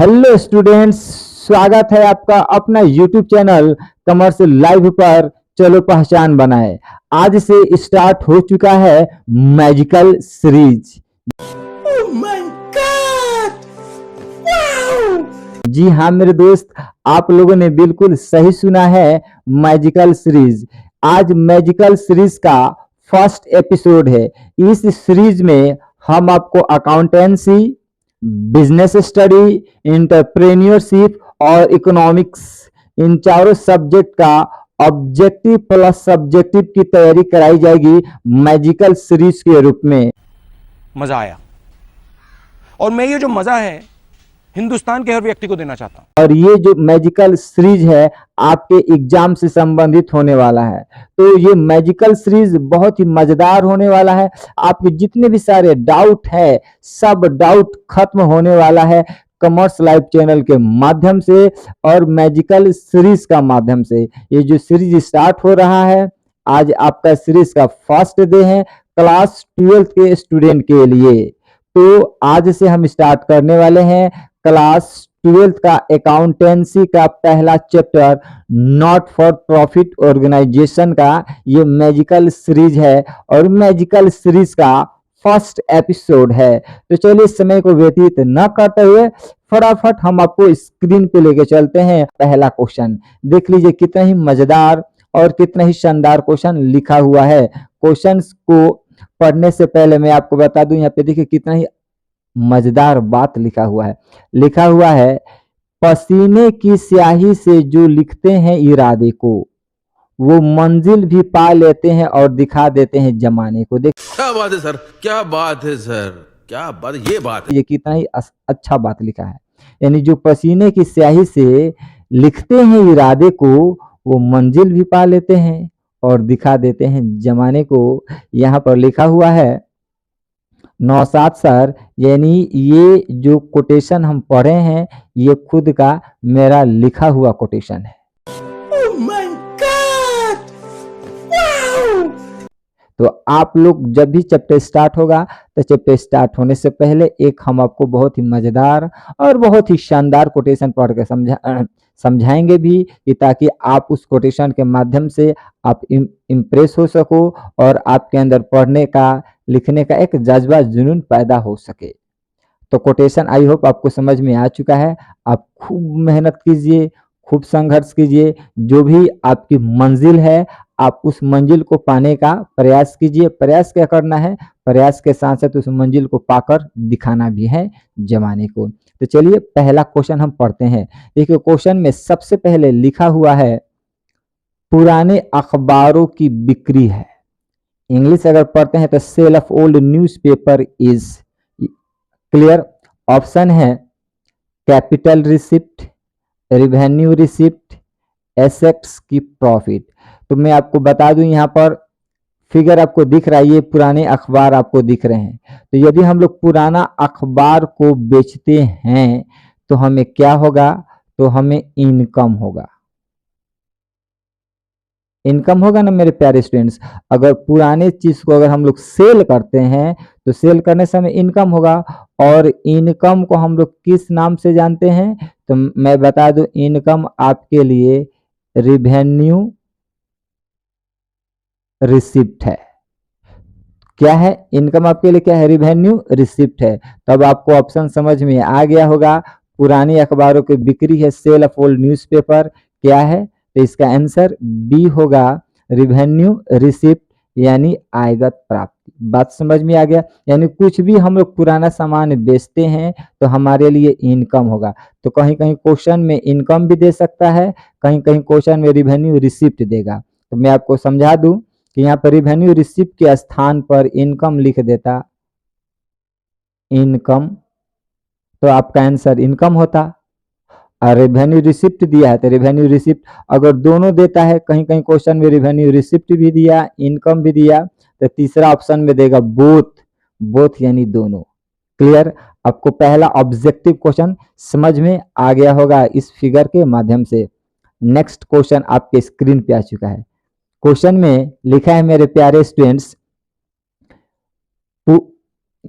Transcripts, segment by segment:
Hello students, स्वागत है आपका अपना यूट्यूब चैनल कमर्स लाइव पर। चलो पहचान बनाए। आज से स्टार्ट हो चुका है magical series. Oh my God! Wow! जी हाँ मेरे दोस्त, आप लोगों ने बिल्कुल सही सुना है, मैजिकल सीरीज। आज मैजिकल सीरीज का फर्स्ट एपिसोड है। इस सीरीज में हम आपको अकाउंटेंसी, बिजनेस स्टडी, इंटरप्रेन्योरशिप और इकोनॉमिक्स, इन चारों सब्जेक्ट का ऑब्जेक्टिव प्लस सब्जेक्टिव की तैयारी कराई जाएगी मैजिकल सीरीज के रूप में। मजा आया और मैं ये जो मजा है हिंदुस्तान के हर व्यक्ति को देना चाहता हूं। और ये जो मैजिकल सीरीज है आपके एग्जाम से संबंधित होने वाला है। तो ये मैजिकल सीरीज बहुत ही मजेदार होने वाला है। आपके जितने भी सारे डाउट है सब डाउट खत्म होने वाला है कमर्स लाइव चैनल के माध्यम से और मैजिकल सीरीज का माध्यम से। ये जो सीरीज स्टार्ट हो रहा है, आज आपका सीरीज का फर्स्ट डे है क्लास 12 के स्टूडेंट के लिए। तो आज से हम स्टार्ट करने वाले हैं क्लास 12 का अकाउंटेंसी का पहला chapter, not for profit organisation का ये मैजिकल सीरीज है और मैजिकल सीरीज का फर्स्ट एपिसोड है। तो चलिए समय को व्यतीत न करते हुए फटाफट हम आपको स्क्रीन पे लेके चलते हैं। पहला क्वेश्चन देख लीजिए, कितना ही मजेदार और कितना ही शानदार क्वेश्चन लिखा हुआ है। क्वेश्चंस को पढ़ने से पहले मैं आपको बता दूं, यहाँ पे देखिए कितना ही मजेदार बात लिखा हुआ है। लिखा हुआ है, पसीने की स्याही से जो लिखते हैं इरादे को, वो मंजिल भी पा लेते हैं और दिखा देते हैं जमाने को। देख क्या बात है सर, क्या बात है सर, क्या बात, ये बात है। ये कितना ही अच्छा बात लिखा है। यानी जो पसीने की स्याही से लिखते हैं इरादे को, वो मंजिल भी पा लेते हैं और दिखा देते हैं जमाने को। यहाँ पर लिखा हुआ है नौशाद सर, यानी ये जो कोटेशन हम पढ़े हैं ये खुद का मेरा लिखा हुआ कोटेशन है। Oh my God! Wow! तो आप लोग जब भी चैप्टर स्टार्ट होगा तो चैप्टर स्टार्ट होने से पहले एक हम आपको बहुत ही मजेदार और बहुत ही शानदार कोटेशन पढ़ के समझाएंगे भी, कि ताकि आप उस कोटेशन के माध्यम से आप इम्प्रेस हो सको और आपके अंदर पढ़ने का लिखने का एक जज्बा जुनून पैदा हो सके। तो कोटेशन आई होप आपको समझ में आ चुका है। आप खूब मेहनत कीजिए, खूब संघर्ष कीजिए। जो भी आपकी मंजिल है आप उस मंजिल को पाने का प्रयास कीजिए। प्रयास क्या करना है, प्रयास के साथ साथ उस मंजिल को पाकर दिखाना भी है जमाने को। तो चलिए पहला क्वेश्चन हम पढ़ते हैं। देखिए क्वेश्चन में सबसे पहले लिखा हुआ है पुराने अखबारों की बिक्री है। इंग्लिश अगर पढ़ते हैं तो sale of old newspaper is clear. Option है capital receipt, revenue receipt, assets की प्रॉफिट। तो मैं आपको बता दूं, यहाँ पर फिगर आपको दिख रहा है, ये पुराने अखबार आपको दिख रहे हैं। तो यदि हम लोग पुराना अखबार को बेचते हैं तो हमें क्या होगा, तो हमें इनकम होगा। इनकम होगा ना मेरे प्यारे स्टूडेंट्स। अगर पुराने चीज को अगर हम लोग सेल करते हैं तो सेल करने से हमें इनकम होगा। और इनकम को हम लोग किस नाम से जानते हैं, तो मैं बता दूं, इनकम आपके लिए रिवेन्यू रिसिप्ट है। क्या है इनकम आपके लिए, क्या है, रिवेन्यू रिसिप्ट है। तब आपको ऑप्शन समझ में आ गया होगा। पुरानी अखबारों की बिक्री है, सेल ऑफ ओल्ड न्यूज़पेपर। क्या है, तो इसका आंसर बी होगा, रिवेन्यू रिसिप्ट, यानी आयगत प्राप्ति। बात समझ में आ गया। यानी कुछ भी हम लोग पुराना सामान बेचते हैं तो हमारे लिए इनकम होगा। तो कहीं कहीं क्वेश्चन में इनकम भी दे सकता है, कहीं कहीं क्वेश्चन में रिवेन्यू रिसिप्ट देगा। तो मैं आपको समझा दूं कि यहाँ पर रिवेन्यू रिसिप्ट के स्थान पर इनकम लिख देता, इनकम, तो आपका आंसर इनकम होता। और रेवेन्यू रिसिप्ट दिया है तो रेवेन्यू रिसिप्ट। अगर दोनों देता है, कहीं कहीं क्वेश्चन में रेवेन्यू रिसिप्ट भी दिया, इनकम भी दिया, तो तीसरा ऑप्शन में देगा बोथ, बोथ यानी दोनों। क्लियर। आपको पहला ऑब्जेक्टिव क्वेश्चन समझ में आ गया होगा इस फिगर के माध्यम से। नेक्स्ट क्वेश्चन आपके स्क्रीन पे आ चुका है। क्वेश्चन में लिखा है मेरे प्यारे स्टूडेंट्स,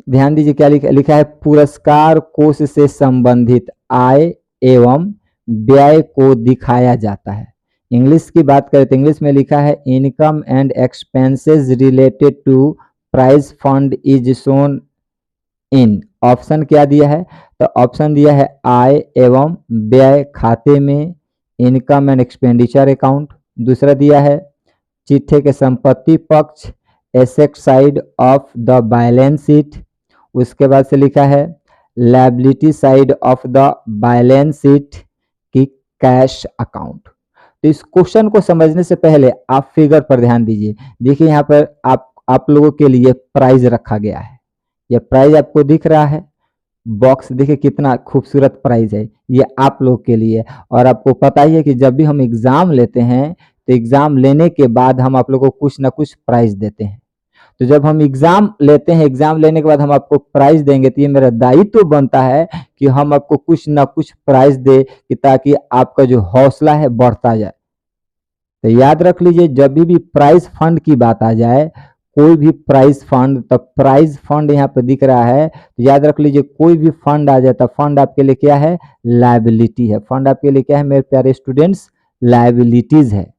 ध्यान दीजिए क्या लिखा है, पुरस्कार कोष से संबंधित आय एवं व्यय को दिखाया जाता है। इंग्लिश की बात करें तो इंग्लिश में लिखा है income and expenses related to prize fund is shown in. Option क्या दिया है, तो ऑप्शन दिया है आय एवं व्यय खाते में, इनकम एंड एक्सपेंडिचर अकाउंट। दूसरा दिया है चिट्ठे के संपत्ति पक्ष, asset side of the balance sheet. उसके बाद से लिखा है liability side of the balance sheet की कैश अकाउंट। तो इस क्वेश्चन को समझने से पहले आप फिगर पर ध्यान दीजिए। देखिए यहाँ पर आप लोगों के लिए प्राइज रखा गया है। यह प्राइज आपको दिख रहा है, बॉक्स देखिए कितना खूबसूरत प्राइज है, ये आप लोग के लिए। और आपको पता ही है कि जब भी हम एग्जाम लेते हैं तो एग्जाम लेने के बाद हम आप लोग को कुछ ना कुछ प्राइज देते हैं। तो जब हम एग्जाम लेते हैं, एग्जाम लेने के बाद हम आपको प्राइज देंगे, तो ये मेरा दायित्व तो बनता है कि हम आपको कुछ ना कुछ प्राइज दे कि ताकि आपका जो हौसला है बढ़ता जाए। तो याद रख लीजिए जब भी प्राइज फंड की बात आ जाए, कोई भी प्राइज फंड, तो प्राइज फंड यहाँ पे दिख रहा है, तो याद रख लीजिए कोई भी फंड आ जाता, फंड आपके लिए क्या है, लायबिलिटी है। फंड आपके लिए क्या है मेरे प्यारे स्टूडेंट्स, लायबिलिटीज है।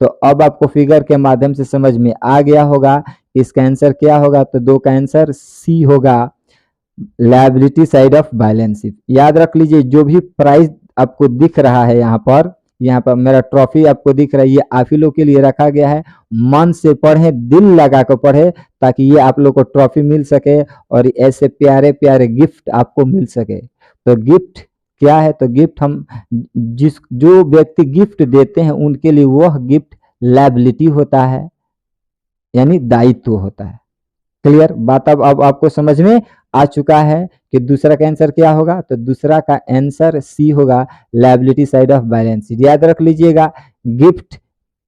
तो अब आपको फिगर के माध्यम से समझ में आ गया होगा इसका आंसर क्या होगा, तो दो का आंसर सी होगा, liability side of balance sheet. याद रख लीजिए जो भी प्राइज आपको दिख रहा है यहाँ पर मेरा ट्रॉफी आपको दिख रहा है, ये आप ही लोग के लिए रखा गया है। मन से पढ़े, दिल लगा कर पढ़े, ताकि ये आप लोग को ट्रॉफी मिल सके और ऐसे प्यारे प्यारे गिफ्ट आपको मिल सके। तो गिफ्ट क्या है, तो गिफ्ट हम जो व्यक्ति गिफ्ट देते हैं उनके लिए वह गिफ्ट लायबिलिटी होता है, यानी दायित्व होता है। क्लियर बात अब आपको समझ में आ चुका है कि दूसरा का आंसर क्या होगा, तो दूसरा का आंसर सी होगा, liability side of balance sheet. याद रख लीजिएगा गिफ्ट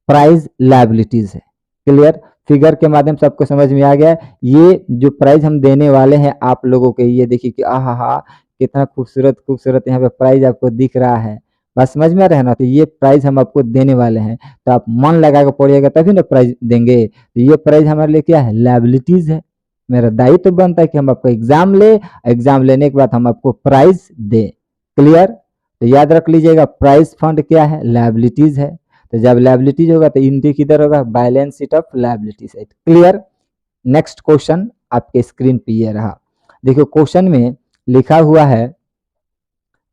प्राइज लायबिलिटीज है। क्लियर, फिगर के माध्यम से आपको समझ में आ गया। ये जो प्राइज हम देने वाले हैं आप लोगों के, ये देखिए कि आहा कितना खूबसूरत खूबसूरत यहाँ पे प्राइज आपको दिख रहा है। बस समझ में आ रहा है ना, तो ये प्राइज हम आपको देने वाले हैं, तो आप मन लगा कर पढ़िएगा तभी ना प्राइज देंगे। तो ये प्राइज हमारे लिए क्या है, लायबिलिटीज है। मेरा दायित्व तो बनता है कि हम आपको एग्जाम ले, एग्जाम लेने के बाद हम आपको प्राइज दे। क्लियर, तो याद रख लीजिएगा प्राइज फंड क्या है, लायबिलिटीज है। तो जब लायबिलिटीज होगा तो एंट्री किधर होगा, balance sheet of liability side. Clear, next question आपके स्क्रीन पे ये रहा। देखियो क्वेश्चन में लिखा हुआ है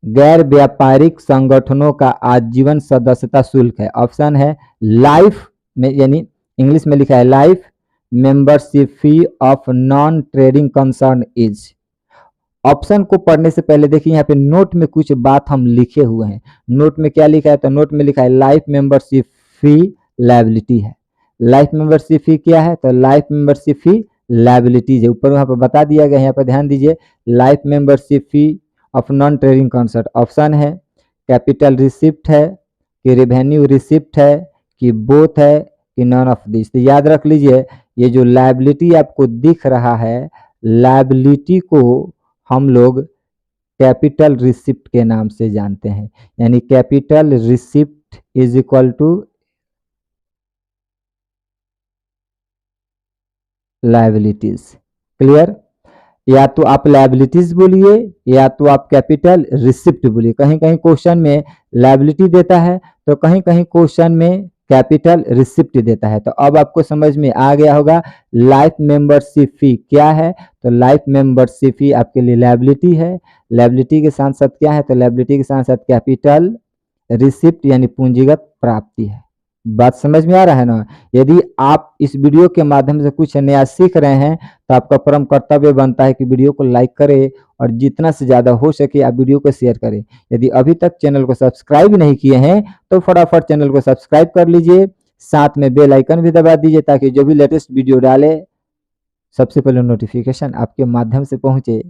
गैर व्यापारिक संगठनों का आजीवन सदस्यता शुल्क है। ऑप्शन है लाइफ में, यानी इंग्लिश में लिखा है life membership fee of non trading concern is. Option को पढ़ने से पहले देखिए यहाँ पे नोट में कुछ बात हम लिखे हुए हैं। नोट में क्या लिखा है, तो नोट में लिखा है लाइफ मेंबरशिप फी लायबिलिटी है। लाइफ मेंबरशिप फी क्या है, तो लाइफ मेंबरशिप फी लायबिलिटीज है। ऊपर वहां पर बता दिया गया, यहाँ पर ध्यान दीजिए life membership fee of non trading concern. Option है कैपिटल रिसिप्ट है कि रेवेन्यू रिसिप्ट है कि बोथ है कि नॉन ऑफ दिस। तो याद रख लीजिए ये जो लायबिलिटी आपको दिख रहा है, लायबिलिटी को हम लोग कैपिटल रिसिप्ट के नाम से जानते हैं, यानी capital receipt is equal to liabilities. Clear, या तो आप लायबिलिटीज बोलिए या तो आप कैपिटल रिसिप्ट बोलिए। कहीं कहीं क्वेश्चन में लायबिलिटी देता है तो कहीं कहीं क्वेश्चन में कैपिटल रिसिप्ट देता है। तो अब आपको समझ में आ गया होगा लाइफ मेंबरशिप फी क्या है, तो लाइफ मेंबरशिप फी आपके लिए लायबिलिटी है। लायबिलिटी के साथ साथ क्या है, तो लायबिलिटी के साथ साथ कैपिटल रिसिप्ट यानी पूंजीगत प्राप्ति है। बात समझ में आ रहा है ना। यदि आप इस वीडियो के माध्यम से कुछ नया सीख रहे हैं तो आपका परम कर्तव्य बनता है कि वीडियो को लाइक करें और जितना से ज्यादा हो सके आप वीडियो को शेयर करें। यदि अभी तक चैनल को सब्सक्राइब नहीं किए हैं तो फटाफट चैनल को सब्सक्राइब कर लीजिए, साथ में बेल आइकन भी दबा दीजिए ताकि जो भी लेटेस्ट वीडियो डाले सबसे पहले नोटिफिकेशन आपके माध्यम से पहुंचे।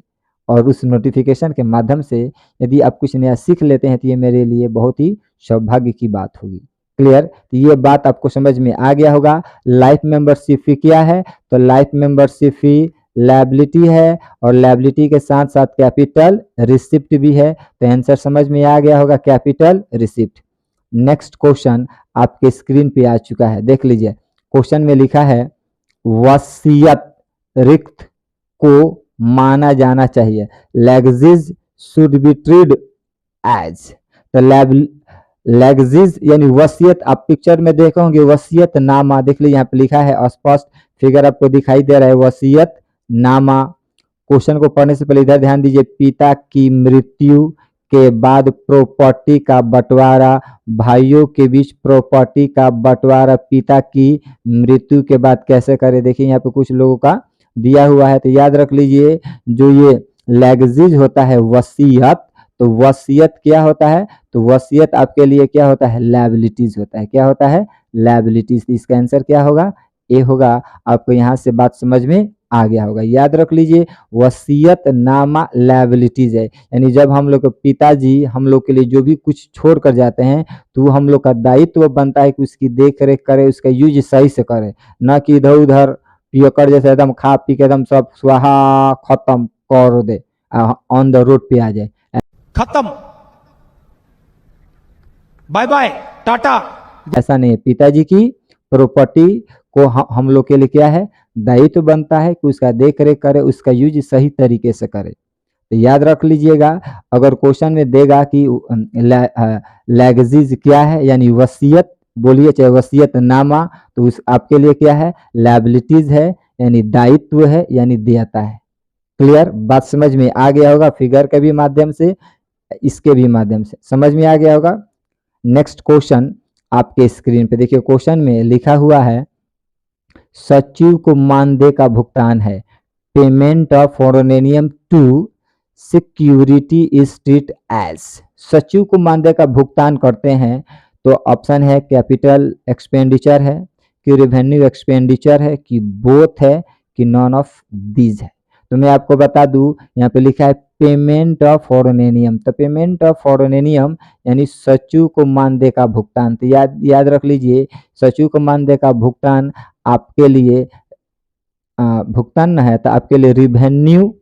और उस नोटिफिकेशन के माध्यम से यदि आप कुछ नया सीख लेते हैं तो ये मेरे लिए बहुत ही सौभाग्य की बात होगी। क्लियर, तो ये बात आपको समझ में आ गया होगा। लाइफ मेंबरशिप फी क्या है, तो लाइफ मेंबरशिप फी लायबिलिटी है और लायबिलिटी के साथ साथ कैपिटल रिसिप्ट भी है। तो आंसर समझ में आ गया होगा कैपिटल रिसिप्ट। नेक्स्ट क्वेश्चन आपके स्क्रीन पे आ चुका है, देख लीजिए। क्वेश्चन में लिखा है वसीयत रिक्त को माना जाना चाहिए। लेगेसीज शुड बी ट्रीड एज, तो लेगेसीज यानी वसीयत, आप पिक्चर में देखे होंगे वसीयत नामा, देख लीजिए यहाँ पे लिखा है स्पष्ट, फिगर आपको दिखाई दे रहा है वसीयत नामा। क्वेश्चन को पढ़ने से पहले इधर ध्यान दीजिए, पिता की मृत्यु के बाद प्रॉपर्टी का बंटवारा, भाइयों के बीच प्रॉपर्टी का बंटवारा पिता की मृत्यु के बाद कैसे करें। देखिए यहाँ पे कुछ लोगों का दिया हुआ है, तो याद रख लीजिए जो ये लेगेसीज होता है वसीयत, तो वसीयत क्या होता है, तो वसीयत आपके लिए क्या होता है, लायबिलिटीज होता है। क्या होता है, लायबिलिटीज। इसका आंसर क्या होगा, ए होगा। आपको यहाँ से बात समझ में आ गया होगा। याद रख लीजिए वसीयत नामा लायबिलिटीज है, यानी जब हम लोग के पिताजी हम लोग के लिए जो भी कुछ छोड़ कर जाते हैं तो हम लोग का दायित्व बनता है कि उसकी देख रेख करे, उसका यूज सही से करे, ना कि इधर उधर पियकर जैसे एकदम खा पी के एकदम सब स्वाहा खत्म कर दे, ऑन द रोड पे आ जाए। खत्म, बाय बाय, टाटा। ऐसा नहीं है, पिताजी की प्रॉपर्टी को हम लोग के लिए क्या है, दायित्व बनता है कि उसका देख रेख करे, उसका यूज सही तरीके से करे। तो याद रख लीजिएगा, अगर क्वेश्चन में देगा कि लेगेसीज क्या है यानी वसीयत, बोलिए चाहे वसीयत नामा, तो उस आपके लिए क्या है, लायबिलिटीज है यानी दायित्व है यानी देयता है। क्लियर, बात समझ में आ गया होगा, फिगर के भी माध्यम से इसके भी माध्यम से समझ में आ गया होगा। नेक्स्ट क्वेश्चन आपके स्क्रीन पे देखिए, क्वेश्चन में लिखा हुआ है सचिव को मानदेय का भुगतान है, payment of honorarium to secretary is treat as. सचिव को मानदेय का भुगतान करते हैं तो ऑप्शन है कैपिटल एक्सपेंडिचर है कि रेवेन्यू एक्सपेंडिचर है कि बोथ है कि नॉन ऑफ दीज है। तो मैं आपको बता दूं, यहाँ पे लिखा है पेमेंट ऑफ फॉरेनियम, तो पेमेंट ऑफ फॉरेनियम यानी सचिव को मानदेय का भुगतान। तो याद रख लीजिए सचिव को मानदेय का भुगतान आपके लिए भुगतान है तो आपके लिए रेवेन्यू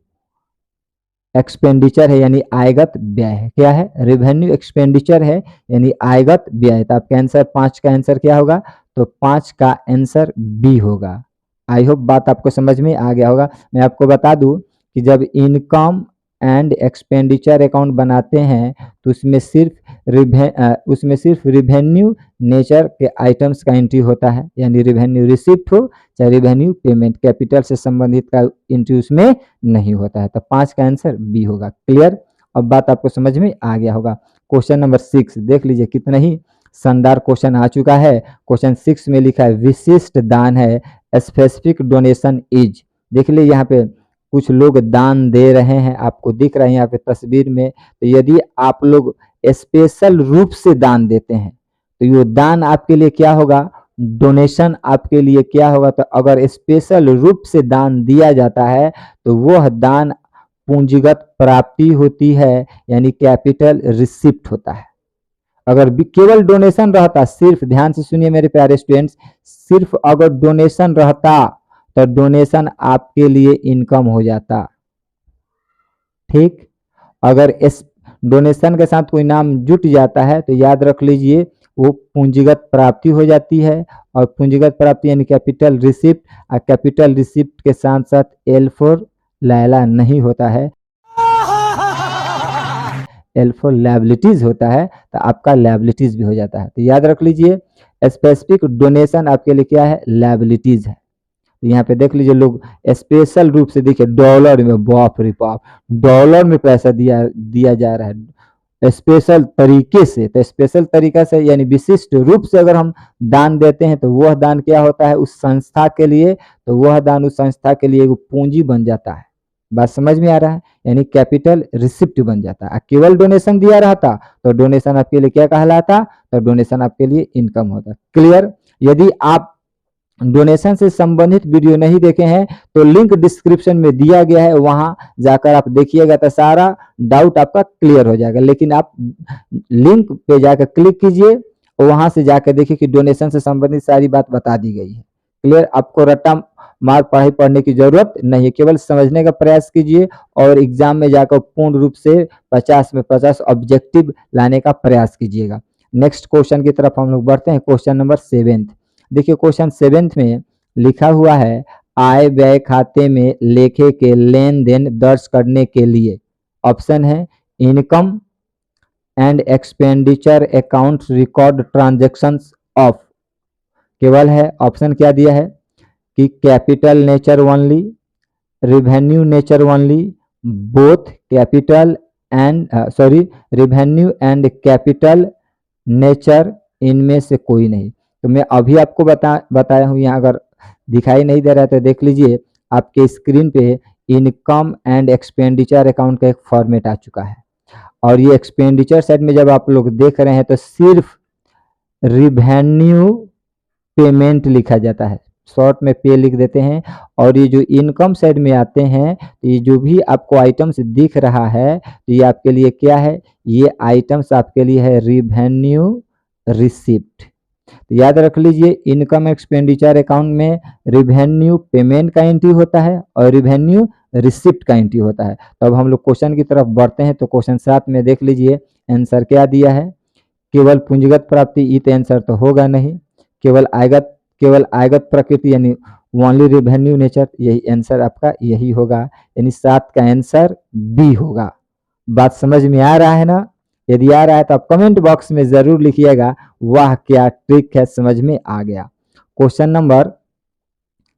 एक्सपेंडिचर है यानी आयगत व्यय है। क्या है, रेवेन्यू एक्सपेंडिचर है यानी आयगत व्यय। तो आपका आंसर 5 का आंसर क्या होगा, तो 5 का आंसर बी होगा। आई होप बात आपको समझ में आ गया होगा। मैं आपको बता दूं कि जब इनकम एंड एक्सपेंडिचर अकाउंट बनाते हैं तो उसमें सिर्फ रेवेन्यू नेचर के आइटम्स का एंट्री होता है, यानी रेवेन्यू रिसिप्ट हो चाहे रेवेन्यू पेमेंट, कैपिटल से संबंधित का एंट्री उसमें नहीं होता है। तो 5 का आंसर बी होगा। क्लियर, अब बात आपको समझ में आ गया होगा। क्वेश्चन नंबर 6 देख लीजिए, कितना ही शानदार क्वेश्चन आ चुका है। क्वेश्चन 6 में लिखा है विशिष्ट दान है, स्पेसिफिक डोनेशन इज। देख लीजिए यहाँ पे कुछ लोग दान दे रहे हैं, आपको दिख रहा है यहाँ पे तस्वीर में। तो यदि आप लोग स्पेशल रूप से दान देते हैं तो ये दान आपके लिए क्या होगा, डोनेशन आपके लिए क्या होगा। तो अगर स्पेशल रूप से दान दिया जाता है तो वह दान पूंजीगत प्राप्ति होती है यानी कैपिटल रिसिप्ट होता है। अगर केवल डोनेशन रहता, सिर्फ ध्यान से सुनिए मेरे प्यारे स्टूडेंट्स, सिर्फ अगर डोनेशन रहता तो डोनेशन आपके लिए इनकम हो जाता। ठीक, अगर इस डोनेशन के साथ कोई नाम जुट जाता है तो याद रख लीजिए वो पूंजीगत प्राप्ति हो जाती है, और पूंजीगत प्राप्ति यानी कैपिटल रिसिप्ट, और कैपिटल रिसिप्ट के साथ साथ एल फॉर लैला नहीं होता है, एल फॉर लायबिलिटीज होता है, तो आपका लायबिलिटीज भी हो जाता है। तो याद रख लीजिए स्पेसिफिक डोनेशन आपके लिए क्या है, लायबिलिटीज है। तो यहाँ पे देख लीजिए लोग स्पेशल रूप से, देखिए डॉलर में, बाप रे बाप, डॉलर में पैसा दिया जा रहा है स्पेशल तरीके से। तो स्पेशल तरीका से यानी विशिष्ट रूप से अगर हम दान देते हैं तो वह दान क्या होता है उस संस्था के लिए, तो वह दान उस संस्था के लिए एक पूंजी बन जाता है। बात समझ में आ रहा है, यानी कैपिटल रिसिप्ट बन जाता है। केवल डोनेशन दिया रहता तो डोनेशन आपके लिए क्या कहलाता, तो डोनेशन आपके लिए इनकम होता। क्लियर, यदि आप डोनेशन से संबंधित वीडियो नहीं देखे हैं तो लिंक डिस्क्रिप्शन में दिया गया है, वहां जाकर आप देखिएगा तो सारा डाउट आपका क्लियर हो जाएगा। लेकिन आप लिंक पे जाकर क्लिक कीजिए और वहां से जाकर देखिए कि डोनेशन से संबंधित सारी बात बता दी गई है। क्लियर, आपको रट्टा मार पढ़ाई पढ़ने की जरूरत नहीं है, केवल समझने का प्रयास कीजिए और एग्जाम में जाकर पूर्ण रूप से 50 में 50 ऑब्जेक्टिव लाने का प्रयास कीजिएगा। नेक्स्ट क्वेश्चन की तरफ हम लोग बढ़ते हैं, क्वेश्चन नंबर 7। देखिए क्वेश्चन 7 में लिखा हुआ है आय व्यय खाते में लेखे के लेन देन दर्ज करने के लिए। ऑप्शन है income and expenditure account record transactions of, केवल है ऑप्शन क्या दिया है कि capital nature only, revenue nature only, both capital and revenue and capital nature, इनमें से कोई नहीं। तो मैं अभी आपको बताया हूँ, यहाँ अगर दिखाई नहीं दे रहा है तो देख लीजिए आपके स्क्रीन पे इनकम एंड एक्सपेंडिचर अकाउंट का एक फॉर्मेट आ चुका है। और ये एक्सपेंडिचर साइड में जब आप लोग देख रहे हैं तो सिर्फ रिवेन्यू पेमेंट लिखा जाता है, शॉर्ट में पे लिख देते हैं। और ये जो इनकम साइड में आते हैं तो ये जो भी आपको आइटम्स दिख रहा है तो ये आपके लिए क्या है, ये आइटम्स आपके लिए है रिवेन्यू रिसिप्ट। तो याद रख लीजिए इनकम एक्सपेंडिचर अकाउंट में रिवेन्यू पेमेंट का एंट्री होता है और रिवेन्यू रिसिप्ट का एंट्री होता है। तो अब हम लोग क्वेश्चन की तरफ बढ़ते हैं। तो क्वेश्चन 7 में देख लीजिए आंसर क्या दिया है, केवल पूंजीगत प्राप्ति, ये तो आंसर तो होगा नहीं। केवल आयगत प्रकृति यानी ओनली रेवेन्यू नेचर, यही आंसर आपका यही होगा, यानी 7 का आंसर बी होगा। बात समझ में आ रहा है ना? यदि आ रहा है तो आप कमेंट बॉक्स में जरूर लिखिएगा वाह क्या ट्रिक है, समझ में आ गया। क्वेश्चन नंबर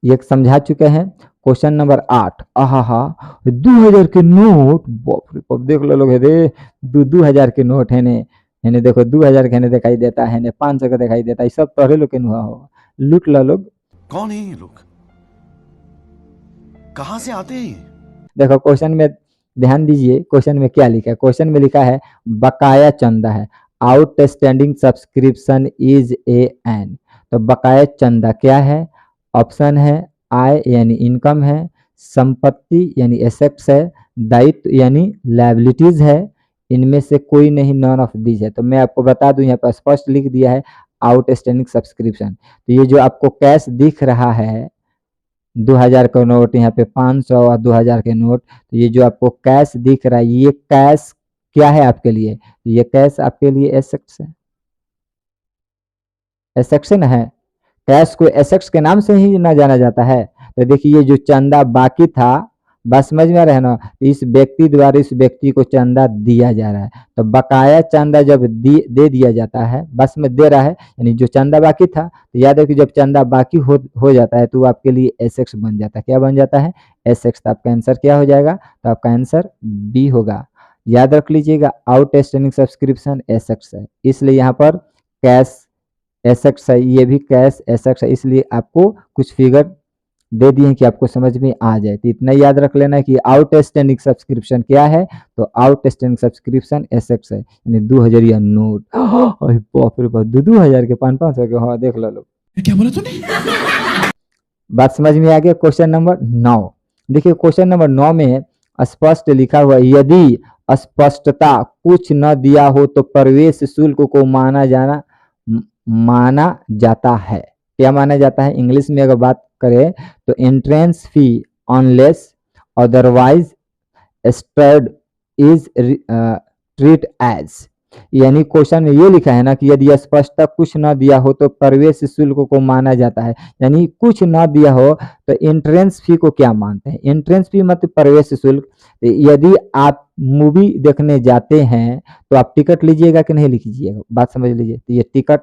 ये समझा चुके हैं। क्वेश्चन नंबर 8, आहा 2000 के नोट, बाप रे बाप, देख लो लोग, दे 2000 के नोट है ने देखो 2000 के दिखाई देता है, 500 का दिखाई देता है, सब तोहरे लोग के नुआ हो, लूट लो लोग। कौन है ये लोग, कहां से आते हैं? देखो क्वेश्चन में ध्यान दीजिए, क्वेश्चन में क्या लिखा है। क्वेश्चन में लिखा है बकाया चंदा है, outstanding subscription is a an. तो बकाया चंदा क्या है? ऑप्शन है आय यानी इनकम है, संपत्ति यानी एसेट्स है, दायित्व यानी लायबिलिटीज है, इनमें से कोई नहीं, नॉन ऑफ दीज है। तो मैं आपको बता दूं यहाँ पर स्पष्ट लिख दिया है आउटस्टैंडिंग सब्सक्रिप्शन। तो ये जो आपको कैश दिख रहा है 2000 का नोट, यहाँ पे 500 और 2000 के नोट, तो ये जो आपको कैश दिख रहा है ये कैश क्या है आपके लिए? ये कैश आपके लिए एसेट्स है, एसेट्स है। कैश को एसेट्स के नाम से ही ना जाना जाता है। तो देखिए ये जो चंदा बाकी था, बस समझ में आ रहा है ना, इस व्यक्ति द्वारा इस व्यक्ति को चंदा दिया जा रहा है। तो बकाया चंदा जब दे दिया जाता है, बस में दे रहा है, यानी जो चंदा बाकी था, तो याद है कि जब चंदा बाकी हो जाता है तो आपके लिए एसेट्स बन जाता है। क्या बन जाता है? एसेट्स। तो आपका आंसर क्या हो जाएगा? तो आपका आंसर बी होगा। याद रख लीजिएगा आउटस्टैंडिंग सब्सक्रिप्शन एसेट्स है, इसलिए यहाँ पर कैश एसेट्स है, ये भी कैश एसेट्स है, इसलिए आपको कुछ फिगर दे दिए हैं कि आपको समझ में आ जाए। तो इतना याद रख लेना कि आउटस्टैंडिंग सब्सक्रिप्शन क्या है, तो आउटस्टैंडिंग सब्सक्रिप्शन एसेट्स है, यानी 2000 या नोट। बाप रे बाप, 2000 के 500 के, हाँ देख लो लोग। क्या बोला तूने? बात समझ में आ गया। क्वेश्चन नंबर 9 देखिए, क्वेश्चन नंबर 9 में स्पष्ट लिखा हुआ है यदि स्पष्टता कुछ न दिया हो तो प्रवेश शुल्क को माना जाता है। क्या माना जाता है? इंग्लिश में अगर बात करें तो entrance fee unless otherwise stated is treat as, यानी क्वेश्चन में ये लिखा है ना कि यदि स्पष्टता कुछ न दिया हो तो प्रवेश शुल्क को माना जाता है, यानी कुछ न दिया हो तो एंट्रेंस फी को क्या मानते हैं? एंट्रेंस फी मतलब प्रवेश शुल्क। यदि आप मूवी देखने जाते हैं तो आप टिकट लीजिएगा कि नहीं लीजिएगा? बात समझ लीजिए। तो ये टिकट,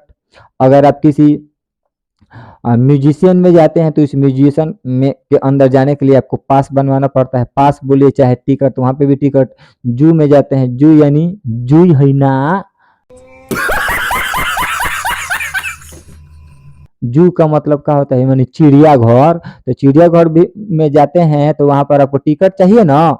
अगर आप किसी म्यूजिशियन में जाते हैं तो इस म्यूजिशियन में के अंदर जाने के लिए आपको पास बनवाना पड़ता है, पास बोलिए चाहे टिकट, वहां पे भी टिकट। जू में जाते हैं, जू यानी जू है ना, जू का मतलब क्या होता है? यानी चिड़ियाघर। तो चिड़ियाघर भी में जाते हैं तो वहां पर आपको टिकट चाहिए ना,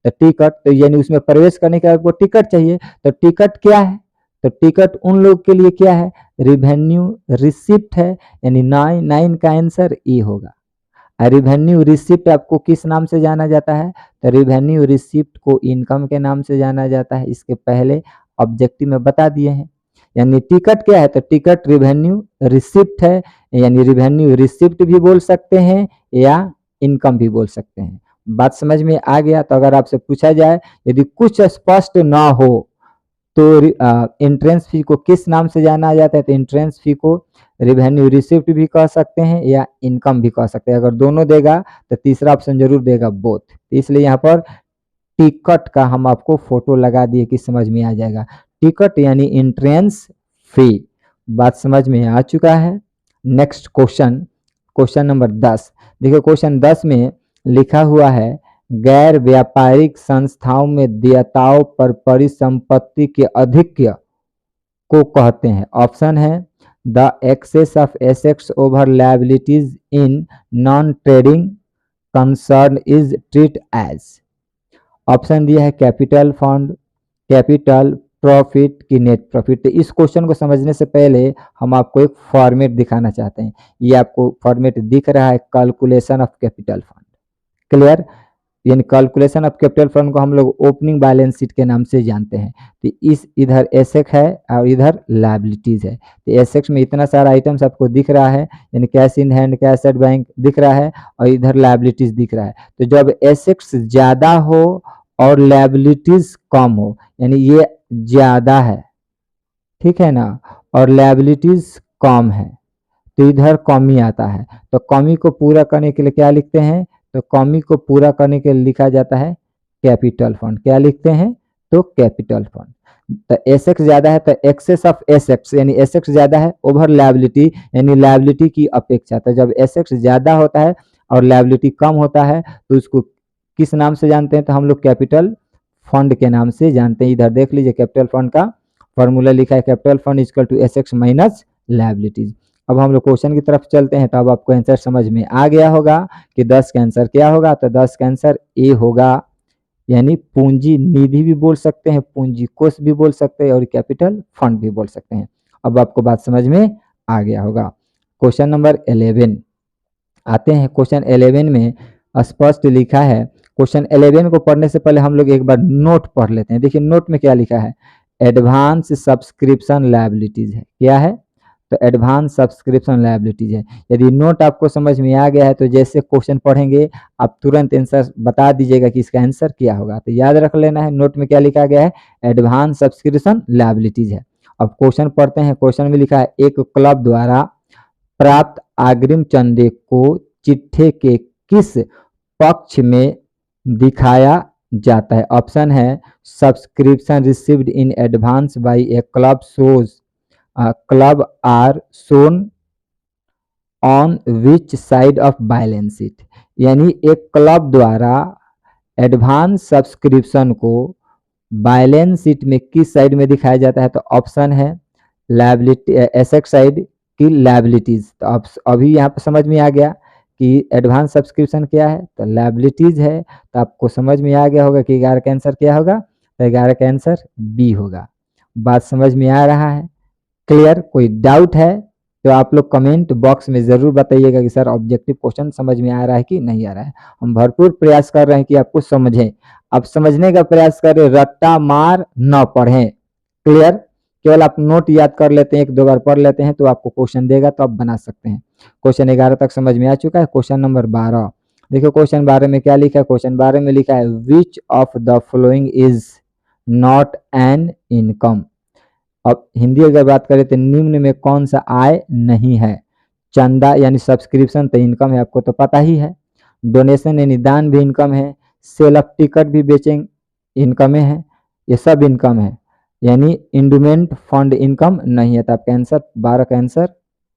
तो टिकट तो यानी उसमें प्रवेश करने के आपको टिकट चाहिए। तो टिकट क्या है? तो टिकट उन लोग के लिए क्या है? रिवेन्यू रिसिप्ट है, यानी 9 का आंसर ए होगा। रिवेन्यू रिसिप्ट आपको किस नाम से जाना जाता है? तो रिवेन्यू रिसिप्ट को इनकम के नाम से जाना जाता है, इसके पहले ऑब्जेक्टिव में बता दिए हैं। यानी टिकट क्या है? तो टिकट रिवेन्यू रिसिप्ट है, यानी रिवेन्यू रिसिप्ट भी बोल सकते हैं या इनकम भी बोल सकते हैं। बात समझ में आ गया। तो अगर आपसे पूछा जाए यदि कुछ स्पष्ट ना हो तो एंट्रेंस फी को किस नाम से जाना जाता है? तो एंट्रेंस फी को रेवेन्यू रिसिप्ट भी कह सकते हैं या इनकम भी कह सकते हैं। अगर दोनों देगा तो तीसरा ऑप्शन जरूर देगा बोथ। इसलिए यहाँ पर टिकट का हम आपको फोटो लगा दिए कि समझ में आ जाएगा। टिकट यानी एंट्रेंस फी। बात समझ में आ चुका है। Next question, question number 10। देखिए क्वेश्चन 10 में लिखा हुआ है गैर व्यापारिक संस्थाओं में देयताओं पर परिसंपत्ति के अधिक्य को कहते हैं। ऑप्शन है the excess of assets over liabilities in non trading concern is treat as. Option दिया है कैपिटल फंड, कैपिटल, प्रॉफिट की नेट प्रॉफिट। तो इस क्वेश्चन को समझने से पहले हम आपको एक फॉर्मेट दिखाना चाहते हैं। ये आपको फॉर्मेट दिख रहा है calculation of capital fund. Clear? यानी कैलकुलेशन ऑफ कैपिटल फंड को हम लोग ओपनिंग बैलेंस शीट के नाम से जानते हैं। तो इस इधर एसेट है और इधर लायबिलिटीज है। तो एसेट्स में इतना सारा आइटम्स आपको दिख रहा है, यानी cash in hand, cash at bank दिख रहा है और इधर लायबिलिटीज दिख रहा है। तो जब एसेट्स ज्यादा हो और लायबिलिटीज कम हो, यानी ये ज्यादा है, ठीक है ना, और लायबिलिटीज कम है, तो इधर कमी आता है। तो कमी को पूरा करने के लिए क्या लिखते हैं? तो कमी को पूरा करने के लिए लिखा जाता है कैपिटल फंड। क्या लिखते हैं? तो कैपिटल फंड। तो एसेट्स ज्यादा है तो एक्सेस ऑफ एसेट्स, यानी एसेट्स ज्यादा है, ओवर लायबिलिटी यानी लायबिलिटी की अपेक्षा। तो जब एसेट्स ज्यादा होता है और लायबिलिटी कम होता है तो उसको किस नाम से जानते हैं? तो हम लोग कैपिटल फंड के नाम से जानते हैं। इधर देख लीजिए कैपिटल फंड का फॉर्मूला लिखा है capital fund equal to assets minus liabilities. अब हम लोग क्वेश्चन की तरफ चलते हैं। तो अब आपको आंसर समझ में आ गया होगा कि 10 का आंसर क्या होगा। तो 10 का आंसर ए होगा, यानी पूंजी निधि भी बोल सकते हैं, पूंजी कोष भी बोल सकते हैं और कैपिटल फंड भी बोल सकते हैं। अब आपको बात समझ में आ गया होगा। क्वेश्चन नंबर 11 आते हैं। क्वेश्चन 11 में स्पष्ट लिखा है। क्वेश्चन 11 को पढ़ने से पहले हम लोग एक बार नोट पढ़ लेते हैं। देखिए नोट में क्या लिखा है, एडवांस सब्सक्रिप्शन लायबिलिटीज है। क्या है? तो एडवांस सब्सक्रिप्शन लायबिलिटीज है। यदि नोट आपको समझ में आ गया है तो जैसे क्वेश्चन पढ़ेंगे आप तुरंत आंसर बता दीजिएगा कि इसका आंसर क्या होगा। तो याद रख लेना है नोट में क्या लिखा गया है, एडवांस सब्सक्रिप्शन लायबिलिटीज है। अब क्वेश्चन पढ़ते हैं। क्वेश्चन में लिखा है एक क्लब द्वारा प्राप्त अग्रिम चंदे को चिट्ठे के किस पक्ष में दिखाया जाता है? ऑप्शन है subscription received in advance by a club shows club are shown on which side of balance sheet. यानी एक क्लब द्वारा एडवांस सब्सक्रिप्शन को बैलेंस शीट में किस साइड में दिखाया जाता है? तो ऑप्शन है लायबिलिटी, एसेट साइड की लायबिलिटीज। तो अब अभी यहाँ पर समझ में आ गया कि एडवांस सब्सक्रिप्शन क्या है, तो लायबिलिटीज है। तो आपको समझ में आ गया होगा कि 11 का आंसर क्या होगा। तो 11 का आंसर बी होगा। बात समझ में आ रहा है? क्लियर? कोई डाउट है तो आप लोग कमेंट बॉक्स में जरूर बताइएगा कि सर ऑब्जेक्टिव क्वेश्चन समझ में आ रहा है कि नहीं आ रहा है। हम भरपूर प्रयास कर रहे हैं कि आपको समझें। आप समझने का प्रयास करें, रट्टा मार न पढ़ें। क्लियर? केवल आप नोट याद कर लेते हैं, 1-2 बार पढ़ लेते हैं तो आपको क्वेश्चन देगा तो आप बना सकते हैं। क्वेश्चन 11 तक समझ में आ चुका है। क्वेश्चन नंबर 12 देखिए। क्वेश्चन 12 में क्या लिखा है? क्वेश्चन 12 में लिखा है which of the following is not an income. अब हिंदी अगर बात करें तो निम्न में कौन सा आय नहीं है? चंदा यानी सब्सक्रिप्शन तो इनकम है, आपको तो पता ही है। डोनेशन यानी दान भी इनकम है। सेल ऑफ टिकट भी बेचेंगे, इनकम है। ये सब इनकम है, यानी इंडोमेंट फंड इनकम नहीं है। तो आपका आंसर 12 का आंसर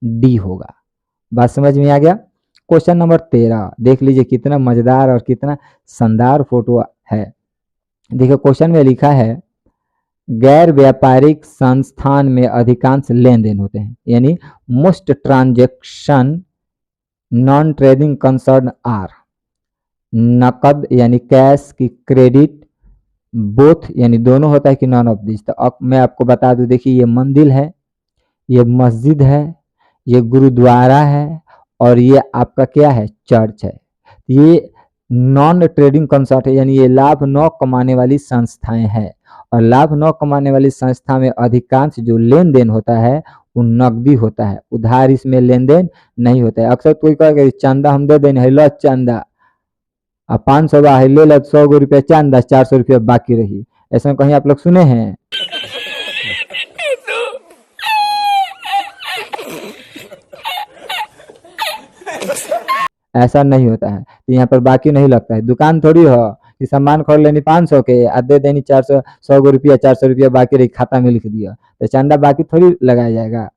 डी होगा। बात समझ में आ गया? क्वेश्चन नंबर 13 देख लीजिए, कितना मजेदार और कितना शानदार फोटो है। देखिए क्वेश्चन में लिखा है गैर व्यापारिक संस्थान में अधिकांश लेन देन होते हैं, यानी most transaction non trading concern are नकद यानी कैश की, क्रेडिट, बोथ यानी दोनों होता है कि नॉन ऑफ दिस। तो अब मैं आपको बता दूं, देखिए ये मंदिर है, ये मस्जिद है, ये गुरुद्वारा है और ये आपका क्या है? चर्च है। ये नॉन ट्रेडिंग कंसर्ट है, यानी ये लाभ न कमाने वाली संस्थाएं हैं। और लाभ न कमाने वाली संस्था में अधिकांश जो लेन देन होता है वो नकदी होता है, उधार इसमें लेन देन नहीं होता है। अक्सर कोई कहेगा चंदा हम दे दें, हेलो चंदा 500 बा ले लो, 100 रुपया चंदा, 400 रुपया बाकी रही। ऐसा कहीं आप लोग सुने हैं? ऐसा नहीं होता है। तो यहाँ पर बाकी नहीं लगता है। दुकान थोड़ी हो कि सामान खरीद लेनी 500 के आ दे देनी 400, 100 रुपया 400 रुपया बाकी रही, खाता में लिख दिया, तो चंदा बाकी थोड़ी लगाया जाएगा।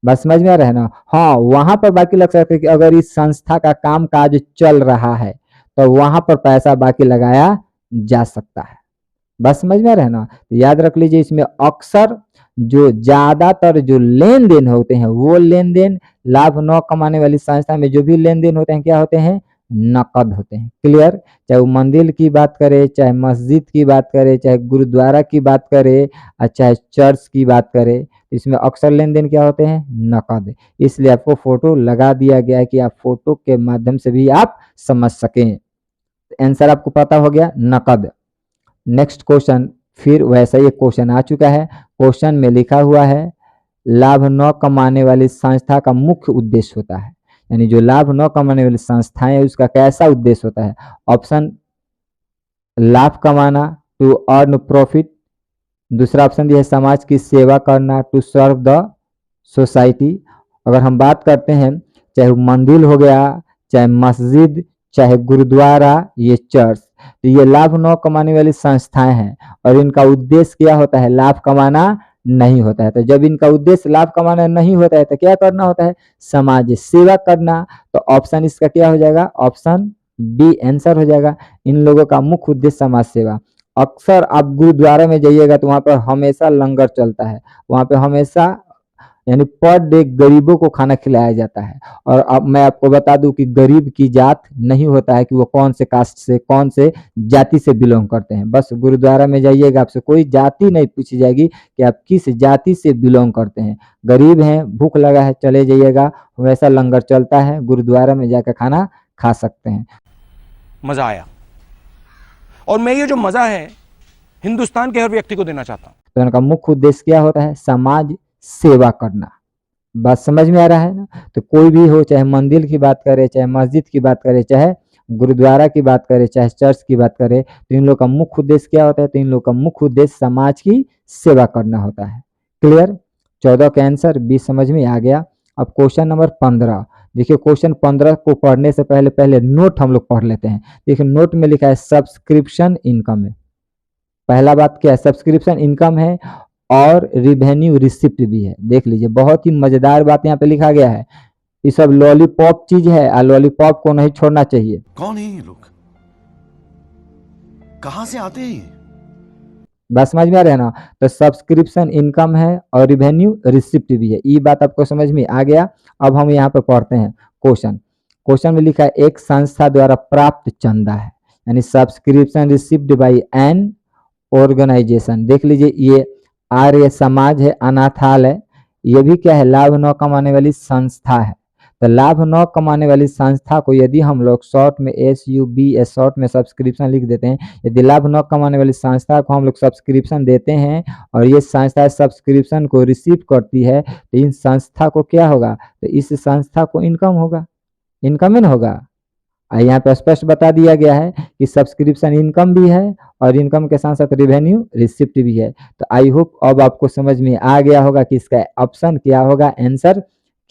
बस समझ में आ रहा है ना। हाँ, वहां पर बाकी लग सकता है कि अगर इस संस्था का काम काज चल रहा है तो वहां पर पैसा बाकी लगाया जा सकता है। बस समझ में आ रहा है ना। तो याद रख लीजिए, इसमें अक्सर जो ज्यादातर जो लेन देन होते हैं वो लेन देन लाभ न कमाने वाली संस्था में जो भी लेन देन होते हैं क्या होते हैं, नकद होते हैं। क्लियर। चाहे वो मंदिर की बात करे, चाहे मस्जिद की बात करे, चाहे गुरुद्वारा की बात करे, और चाहे चर्च की बात करे, इसमें अक्सर लेन देन क्या होते हैं, नकद। इसलिए आपको फोटो लगा दिया गया है कि आप फोटो के माध्यम से भी आप समझ सकें। आंसर आपको पता हो गया, नकद। नेक्स्ट क्वेश्चन, फिर वैसा ही एक क्वेश्चन आ चुका है। क्वेश्चन में लिखा हुआ है लाभ न कमाने वाली संस्था का मुख्य उद्देश्य होता है, यानी जो लाभ न कमाने वाली संस्थाएं है उसका कैसा उद्देश्य होता है। ऑप्शन लाभ कमाना, टू अर्न प्रॉफिट। दूसरा ऑप्शन दिया है समाज की सेवा करना, टू सर्व द सोसाइटी। अगर हम बात करते हैं, चाहे मंदिर हो गया, चाहे मस्जिद, चाहे गुरुद्वारा, ये चर्च, तो ये लाभ न कमाने वाली संस्थाएं हैं और इनका उद्देश्य क्या होता है, लाभ कमाना नहीं होता है। तो जब इनका उद्देश्य लाभ कमाना नहीं होता है तो क्या करना होता है, समाज सेवा करना। तो ऑप्शन इसका क्या हो जाएगा, ऑप्शन बी आंसर हो जाएगा। इन लोगों का मुख्य उद्देश्य समाज सेवा। अक्सर आप गुरुद्वारा में जाइएगा तो वहां पर हमेशा लंगर चलता है, वहां पे हमेशा यानी पर डे गरीबों को खाना खिलाया जाता है। और अब मैं आपको बता दूं कि गरीब की जात नहीं होता है कि वो कौन से कास्ट से, कौन से जाति से बिलोंग करते हैं। बस गुरुद्वारा में जाइएगा आपसे कोई जाति नहीं पूछी जाएगी कि आप किस जाति से बिलोंग करते हैं। गरीब हैं, भूख लगा है, चले जाइएगा, हमेशा लंगर चलता है, गुरुद्वारा में जाकर खाना खा सकते हैं। मजा आया, और मैं ये जो मजा है हिंदुस्तान के हर व्यक्ति को देना चाहता हूं। तो उनका मुख्य उद्देश्य क्या होता है, समाज सेवा करना। बात समझ में आ रहा है ना। तो कोई भी हो, चाहे मंदिर की बात करे, चाहे मस्जिद की बात करे, चाहे गुरुद्वारा की बात करे, चाहे चर्च की बात करे, तो इन लोग का मुख्य उद्देश्य क्या होता है, तो इन लोग का मुख्य उद्देश्य समाज की सेवा करना होता है। क्लियर। 14 का आंसर बी समझ में आ गया। अब क्वेश्चन नंबर 15 देखिए। क्वेश्चन 15 को पढ़ने से पहले पहले नोट हम लोग पढ़ लेते हैं। देखिए नोट में लिखा है सब्सक्रिप्शन इनकम है। पहला बात क्या है, सब्सक्रिप्शन इनकम है और रिवेन्यू रिसिप्ट भी है। देख लीजिए, बहुत ही मजेदार बात यहाँ पे लिखा गया है। ये सब लॉलीपॉप चीज है और लॉलीपॉप को नहीं छोड़ना चाहिए। कौन है ये लोग, कहां से आते हैं ये? बस समझ में आ रहा है ना। तो सब्सक्रिप्शन इनकम है और रिवेन्यू रिसिप्ट भी है। ये बात आपको समझ में आ गया। अब हम यहाँ पे पढ़ते हैं क्वेश्चन। क्वेश्चन में लिखा है एक संस्था द्वारा प्राप्त चंदा है, यानी subscription receipt by an organisation. देख लीजिए, ये आर्य समाज है, अनाथालय, ये भी क्या है, लाभ न कमाने वाली संस्था है। तो लाभ न कमाने वाली संस्था को यदि हम लोग शॉर्ट में SUB शॉर्ट में सब्सक्रिप्शन लिख देते हैं, यदि लाभ न कमाने वाली संस्था को हम लोग सब्सक्रिप्शन देते हैं और ये संस्था सब्सक्रिप्शन को रिसीव करती है, तो इन संस्था को क्या होगा, तो इस संस्था को इनकम होगा, इनकम ही होगा। यहाँ पे स्पष्ट बता दिया गया है कि सब्सक्रिप्शन इनकम भी है और इनकम के साथ साथ रिवेन्यू रिसिप्ट भी है। तो आई होप अब आपको समझ में आ गया होगा कि इसका ऑप्शन क्या होगा, आंसर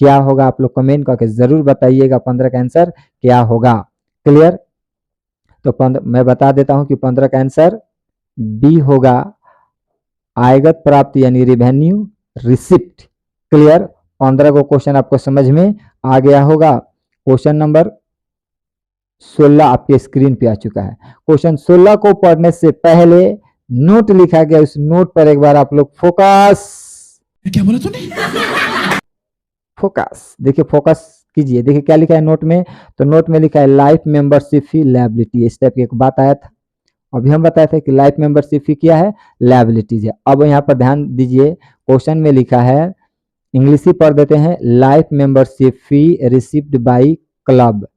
क्या होगा। आप लोग कमेंट करके जरूर बताइएगा 15 का आंसर क्या होगा। क्लियर। तो मैं बता देता हूं कि 15 का आंसर बी होगा, आयगत प्राप्त यानी रिवेन्यू रिसिप्ट। क्लियर। 15 को क्वेश्चन आपको समझ में आ गया होगा। क्वेश्चन नंबर 16 आपके स्क्रीन पे आ चुका है। क्वेश्चन 16 को पढ़ने से पहले नोट लिखा गया, उस नोट पर एक बार आप लोग फोकस, क्या बोला तूने? फोकस देखिए, फोकस कीजिए। देखिए क्या लिखा है नोट में, तो नोट में लिखा है लाइफ मेंबरशिप फी लायबिलिटी। इस टाइप की एक बात आया था, अभी हम बताए थे कि लाइफ मेंबरशिप फी क्या है, लायबिलिटीज है। अब यहाँ पर ध्यान दीजिए, क्वेश्चन में लिखा है, इंग्लिश ही पढ़ देते हैं, life membership fee received by club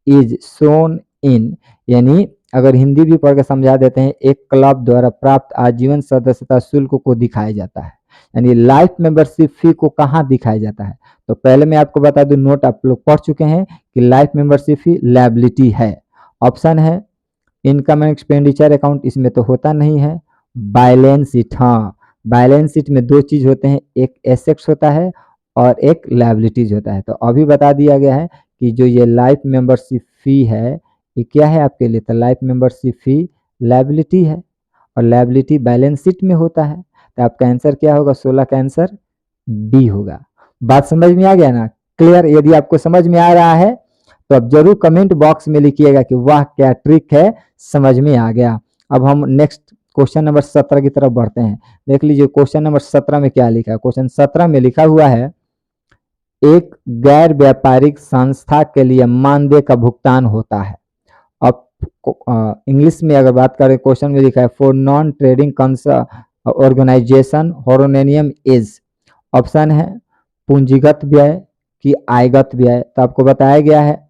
is shown इन, यानी अगर हिंदी भी पढ़ के समझा देते हैं, एक क्लब द्वारा प्राप्त आजीवन सदस्यता शुल्क को दिखाया जाता है। यानी लाइफ मेंबरशिप फी को कहाँ दिखाया जाता है, तो पहले मैं आपको बता दूं, नोट आप लोग पढ़ चुके हैं कि लाइफ मेंबरशिप फी लायबिलिटी है। ऑप्शन है इनकम एंड एक्सपेंडिचर अकाउंट, इसमें तो होता नहीं है। बैलेंस शीट, हाँ बैलेंस शीट में दो चीज होते हैं, एक एसेट्स होता है और एक लायबिलिटीज होता है। तो अभी बता दिया गया है कि जो ये लाइफ मेंबरशिप फी है ये क्या है आपके लिए, तो लाइफ मेंबरशिप फी लायबिलिटी है और लायबिलिटी बैलेंस शीट में होता है, तो आपका आंसर क्या होगा, 16 का आंसर बी होगा। बात समझ में आ गया ना, क्लियर। यदि आपको समझ में आ रहा है तो आप जरूर कमेंट बॉक्स में लिखिएगा कि वाह क्या ट्रिक है, समझ में आ गया। अब हम नेक्स्ट क्वेश्चन नंबर 17 की तरफ बढ़ते हैं। देख लीजिए क्वेश्चन नंबर 17 में क्या लिखा है। क्वेश्चन 17 में लिखा हुआ है एक गैर व्यापारिक संस्था के लिए मानदेय का भुगतान होता है। अब इंग्लिश में अगर बात करें, क्वेश्चन में लिखा है for non trading organisation honorarium is, option है पूंजीगत व्यय कि आयगत व्यय। तो आपको बताया गया है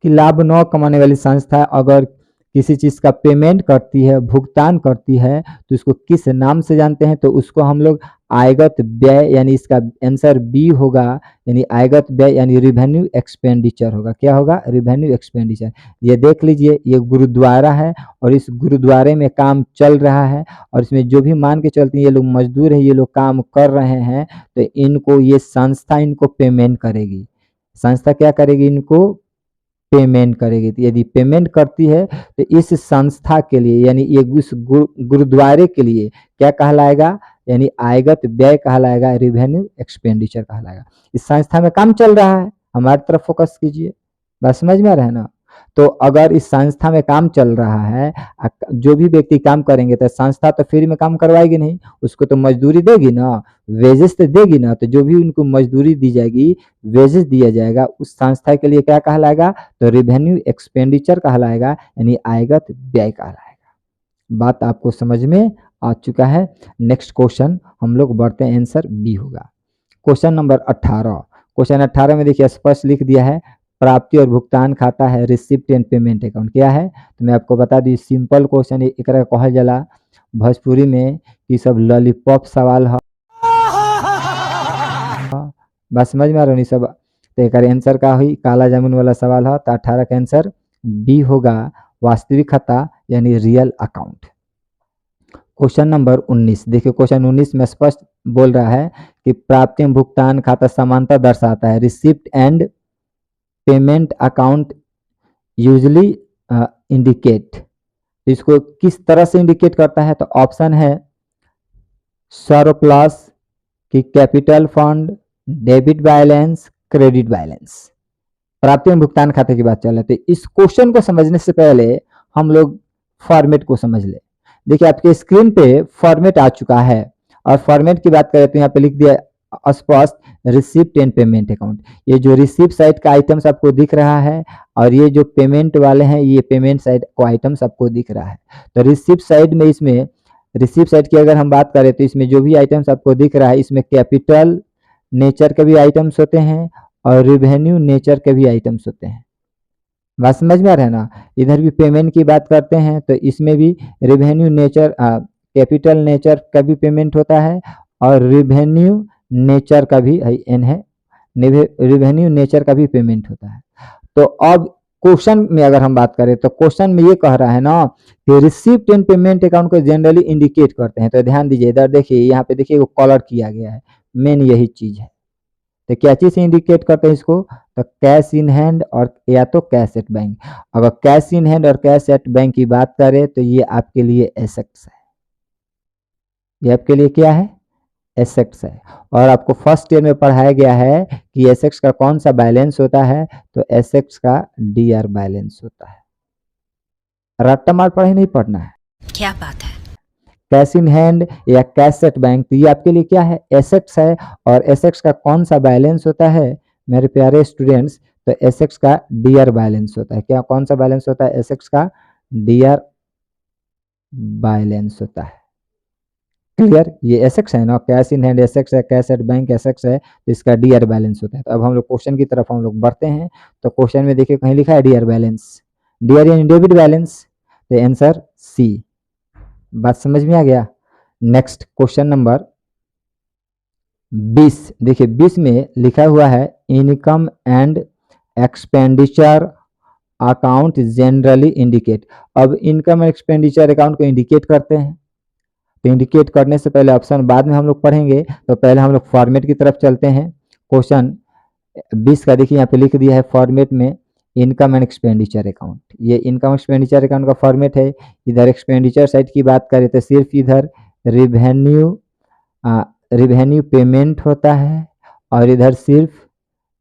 कि लाभ न कमाने वाली संस्था अगर किसी चीज का पेमेंट करती है, भुगतान करती है, तो इसको किस नाम से जानते हैं, तो उसको हम लोग आयगत व्यय, यानी इसका आंसर बी होगा, यानी आयगत व्यय यानी रिवेन्यू एक्सपेंडिचर होगा। क्या होगा, रिवेन्यू एक्सपेंडिचर। ये देख लीजिए ये गुरुद्वारा है और इस गुरुद्वारे में काम चल रहा है और इसमें जो भी मान के चलते हैं ये लोग मजदूर है, ये लोग काम कर रहे हैं, तो इनको ये संस्था इनको पेमेंट करेगी। संस्था क्या करेगी, इनको पेमेंट करेगी। तो यदि पेमेंट करती है तो इस संस्था के लिए यानी ये उस गुरुद्वारे के लिए क्या कहलाएगा, यानी आयगत व्यय कहलाएगा, रिवेन्यू एक्सपेंडिचर कहलाएगा। इस संस्था में काम चल रहा है, हमारी तरफ फोकस कीजिए, बात समझ में आ रहा है ना। तो अगर इस संस्था में काम चल रहा है, जो भी व्यक्ति काम करेंगे तो संस्था तो फ्री में काम करवाएगी नहीं, उसको तो मजदूरी देगी ना, वेजेस तो देगी ना। तो जो भी उनको मजदूरी दी जाएगी, वेजेस दिया जाएगा, उस संस्था के लिए क्या कहलाएगा, तो रिवेन्यू एक्सपेंडिचर कहलाएगा, यानी आयगत व्यय कहलाएगा। बात आपको समझ में आ चुका है। नेक्स्ट क्वेश्चन हम लोग बढ़ते हैं, आंसर बी होगा। Question number 18। क्वेश्चन 18 में देखिए स्पष्ट लिख दिया है प्राप्ति और भुगतान खाता है रिसिप्ट एंड पेमेंट अकाउंट। क्या है, तो मैं आपको बता दी सिंपल क्वेश्चन एकरा कहल जाला भोजपुरी में कि सब लॉलीपॉप सवाल है, बस समझ में आ रहा नहीं सब। तो एक आंसर का हुई काला जामुन वाला सवाल है, तो 18 का आंसर बी होगा, वास्तविक खाता यानी रियल अकाउंट। क्वेश्चन नंबर 19 देखिए, क्वेश्चन 19 में स्पष्ट बोल रहा है कि प्राप्ति एवं भुगतान खाता समानता दर्शाता है। Receipt and payment account usually indicate, इसको किस तरह से इंडिकेट करता है, तो ऑप्शन है सरप्लस कि capital fund, debit balance, credit balance. प्राप्ति एवं भुगतान खाते की बात चल रही है, तो इस क्वेश्चन को समझने से पहले हम लोग फॉर्मेट को समझ ले। देखिए आपके स्क्रीन पे फॉर्मेट आ चुका है और फॉर्मेट की बात करें तो यहाँ पे लिख दिया स्पष्ट रिसिप्ट एंड पेमेंट अकाउंट। ये जो रिसिप्ट साइड का आइटम्स आपको दिख रहा है और ये जो पेमेंट वाले हैं ये पेमेंट साइड को आइटम्स आपको दिख रहा है। तो रिसिप्ट साइड में, इसमें रिसिप्ट साइड की अगर हम बात करें तो इसमें जो भी आइटम्स आपको दिख रहा है इसमें कैपिटल नेचर के भी आइटम्स होते हैं और रिवेन्यू नेचर के भी आइटम्स होते हैं। बात समझ में आ रहा है ना। इधर भी पेमेंट की बात करते हैं तो इसमें भी रिवेन्यू नेचर, कैपिटल नेचर का भी पेमेंट होता है और रिवेन्यू नेचर का भी एन है, रिवेन्यू नेचर का भी पेमेंट होता है। तो अब क्वेश्चन में अगर हम बात करें तो क्वेश्चन में ये कह रहा है ना कि रिसिप्ट एंड पेमेंट अकाउंट को जनरली इंडिकेट करते हैं। तो ध्यान दीजिए, इधर देखिए यहाँ पे देखिए वो कलर किया गया है, मेन यही चीज है। तो क्या चीज से इंडिकेट करते हैं इसको, तो कैश इन हैंड और या तो कैश एट बैंक। अगर कैश इन हैंड और कैश एट बैंक की बात करें तो ये आपके लिए एसेट्स है, ये आपके लिए क्या है, एसेट्स है। और आपको फर्स्ट ईयर में पढ़ाया गया है कि एसेट्स का कौन सा बैलेंस होता है, तो एसेट्स का डीआर बैलेंस होता है। रट्टा मार पढ़े नहीं पढ़ना है, क्या बात है। कैश इन हैंड या कैश एट बैंक, तो ये आपके लिए क्या है, एसेट्स है। और एसेट्स का कौन सा बैलेंस होता है मेरे प्यारे स्टूडेंट्स, तो एसेट्स का डीआर बैलेंस होता है। क्या कौन सा बैलेंस होता है, एसेट्स का डीआर बैलेंस होता है। क्लियर, ये एसेट्स है ना, कैश इन हैंड एसेट्स है, कैश एट बैंक एसेट्स है, तो इसका डीआर बैलेंस होता है। तो अब हम लोग क्वेश्चन की तरफ हम लोग बढ़ते हैं। तो क्वेश्चन में देखिए कहीं लिखा है डीआर बैलेंस, डीआर यानी डेबिट बैलेंस, तो आंसर सी। बात समझ में आ गया। नेक्स्ट क्वेश्चन नंबर 20 देखिए, 20 में लिखा हुआ है income and expenditure account generally indicate. अब इनकम एंड एक्सपेंडिचर अकाउंट को इंडिकेट करते हैं, तो इंडिकेट करने से पहले ऑप्शन बाद में हम लोग पढ़ेंगे, तो पहले हम लोग फॉर्मेट की तरफ चलते हैं। क्वेश्चन 20 का देखिए यहाँ पे लिख दिया है फॉर्मेट में इनकम एंड एक्सपेंडिचर अकाउंट। ये इनकम एक्सपेंडिचर अकाउंट का फॉर्मेट है। इधर एक्सपेंडिचर साइड की बात करें तो सिर्फ इधर रिवेन्यू पेमेंट होता है और इधर सिर्फ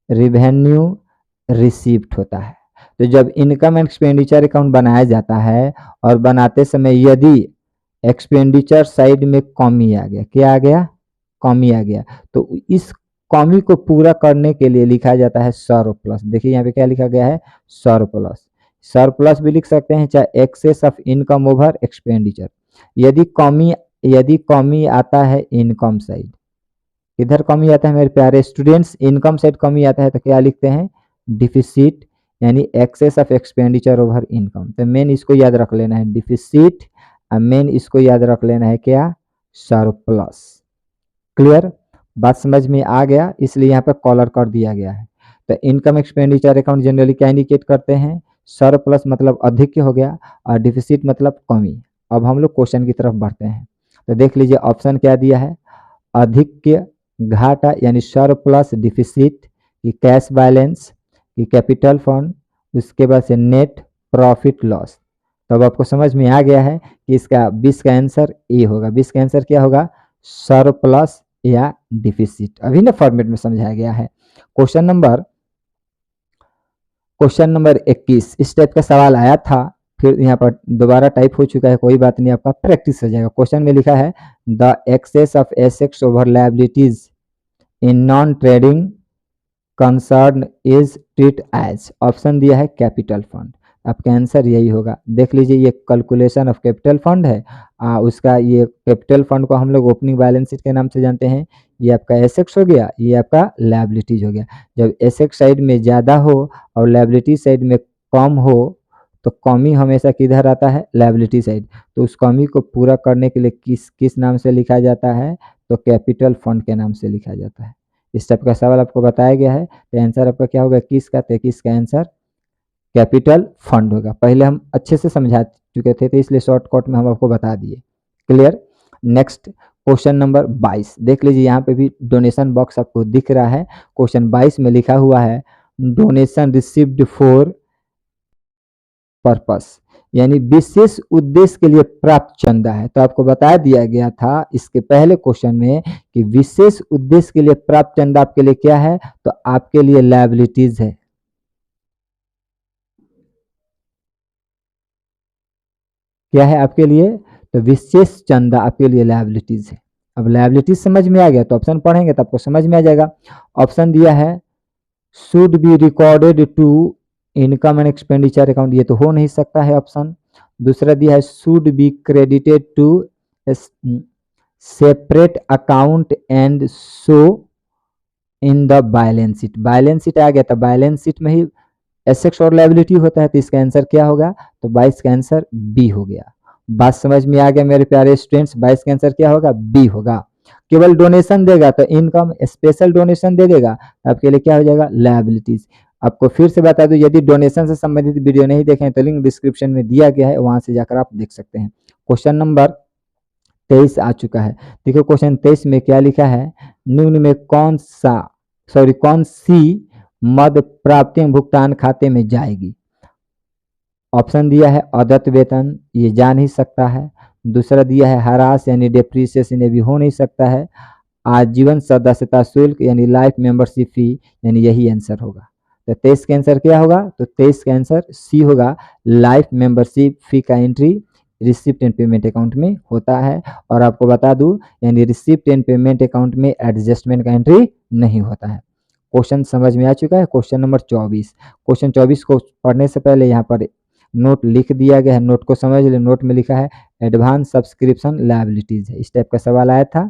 रिवेन्यू रिसीप्ट होता है। तो जब इनकम एंड एक्सपेंडिचर अकाउंट बनाया जाता है और बनाते समय यदि एक्सपेंडिचर साइड में कमी आ गया, क्या आ गया, कमी आ गया, तो इस कमी को पूरा करने के लिए लिखा जाता है सरप्लस। देखिए यहाँ पे क्या लिखा गया है, सरप्लस। सरप्लस भी लिख सकते हैं, चाहे excess of income over expenditure. यदि कमी आता है इनकम साइड, इधर कमी आता है मेरे प्यारे स्टूडेंट्स, इनकम साइड कमी आता है तो क्या लिखते हैं, डिफिसिट, यानी excess of expenditure over income. तो मेन इसको याद रख लेना है डिफिसिट, और मेन इसको याद रख लेना है क्या, सरप्लस। क्लियर, बात समझ में आ गया, इसलिए यहाँ पे कॉलर कर दिया गया है। तो इनकम एक्सपेंडिचर अकाउंट जनरली क्या इंडिकेट करते हैं, सरप्लस मतलब अधिक हो गया और डिफिसिट मतलब कमी। अब हम लोग क्वेश्चन की तरफ बढ़ते हैं। तो देख लीजिए ऑप्शन क्या दिया है, अधिक घाटा यानी सरप्लस, डिफिसिट, की कैश बैलेंस, की कैपिटल फंड, उसके बाद से नेट प्रॉफिट लॉस। तो अब आपको समझ में आ गया है कि इसका 20 का आंसर ए होगा। 20 का आंसर क्या होगा, सरप्लस या डिफिसिट। अभी ना फॉर्मेट में समझाया गया है। क्वेश्चन नंबर 21 इस टाइप का सवाल आया था, फिर यहाँ पर दोबारा टाइप हो चुका है, कोई बात नहीं, आपका प्रैक्टिस हो जाएगा। क्वेश्चन में लिखा है the excess of assets over liabilities in non trading concern is treat as, option दिया है कैपिटल फंड। आपका आंसर यही होगा। देख लीजिए ये कैलकुलेशन ऑफ कैपिटल फंड है, उसका ये कैपिटल फंड को हम लोग ओपनिंग बैलेंस शीट के नाम से जानते हैं। ये आपका एसेट्स हो गया, ये आपका लायबिलिटीज हो गया। जब एसेट साइड में ज़्यादा हो और लायबिलिटी साइड में कम हो तो कमी हमेशा किधर आता है, लायबिलिटी साइड। तो उस कमी को पूरा करने के लिए किस नाम से लिखा जाता है, तो कैपिटल फंड के नाम से लिखा जाता है। इस टाइप का सवाल आपको बताया गया है। तो आंसर आपका क्या होगा, 21 का, 23 का आंसर कैपिटल फंड होगा। पहले हम अच्छे से समझा चुके थे तो इसलिए शॉर्टकट में हम आपको बता दिए। क्लियर। नेक्स्ट क्वेश्चन नंबर 22 देख लीजिए, यहाँ पे भी डोनेशन बॉक्स आपको दिख रहा है। क्वेश्चन 22 में लिखा हुआ है डोनेशन रिसीव्ड फॉर पर्पस, यानी विशेष उद्देश्य के लिए प्राप्त चंदा है। तो आपको बता दिया गया था इसके पहले क्वेश्चन में कि विशेष उद्देश्य के लिए प्राप्त चंदा आपके लिए क्या है, तो आपके लिए लायबिलिटीज है। क्या है आपके लिए, तो विशेष चंदा आपके लिए लायबिलिटीज है। अब लायबिलिटीज समझ में आ गया तो ऑप्शन पढ़ेंगे तो आपको समझ में आ जाएगा। ऑप्शन दिया है should be recorded to income and expenditure account, ये तो हो नहीं सकता है ऑप्शन। दूसरा दिया है should be credited to separate account and show in the balance sheet. Balance sheet आ गया तो बैलेंस शीट में ही एसेट्स और लायबिलिटी होता है, तो इसका आंसर क्या होगा, तो 22 का आंसर बी हो गया। बात समझ में आ गया मेरे प्यारे स्टूडेंट्स, 22 का आंसर क्या होगा, बी होगा। केवल डोनेशन देगा तो इनकम, स्पेशल डोनेशन दे देगा तो आपके लिए क्या हो जाएगा, लायबिलिटीज। आपको फिर से बता दूं, यदि डोनेशन से संबंधित वीडियो नहीं देखें तो लिंक डिस्क्रिप्शन में दिया गया है, वहां से जाकर आप देख सकते हैं। क्वेश्चन नंबर 23 आ चुका है। देखो क्वेश्चन 23 में क्या लिखा है, निम्न में कौन सी मद प्राप्ति भुगतान खाते में जाएगी। ऑप्शन दिया है अदत्त वेतन, ये जा नहीं सकता है। दूसरा दिया है हरास यानी डेप्रीसिएशन, ये भी हो नहीं सकता है। आजीवन सदस्यता शुल्क यानी लाइफ मेंबरशिप फी, यानी यही आंसर होगा। तो 23 का आंसर क्या होगा, तो 23 का आंसर सी होगा। लाइफ मेंबरशिप फी का entry receipt and payment account में होता है। और आपको बता दूं, यानी रिसिप्ट एंड पेमेंट अकाउंट में एडजस्टमेंट का एंट्री नहीं होता है। क्वेश्चन समझ में आ चुका है। क्वेश्चन नंबर 24, क्वेश्चन 24 को पढ़ने से पहले यहाँ पर नोट लिख दिया गया है, नोट को समझ ले। नोट में लिखा है एडवांस सब्सक्रिप्शन लायबिलिटीज है। इस टाइप का सवाल आया था,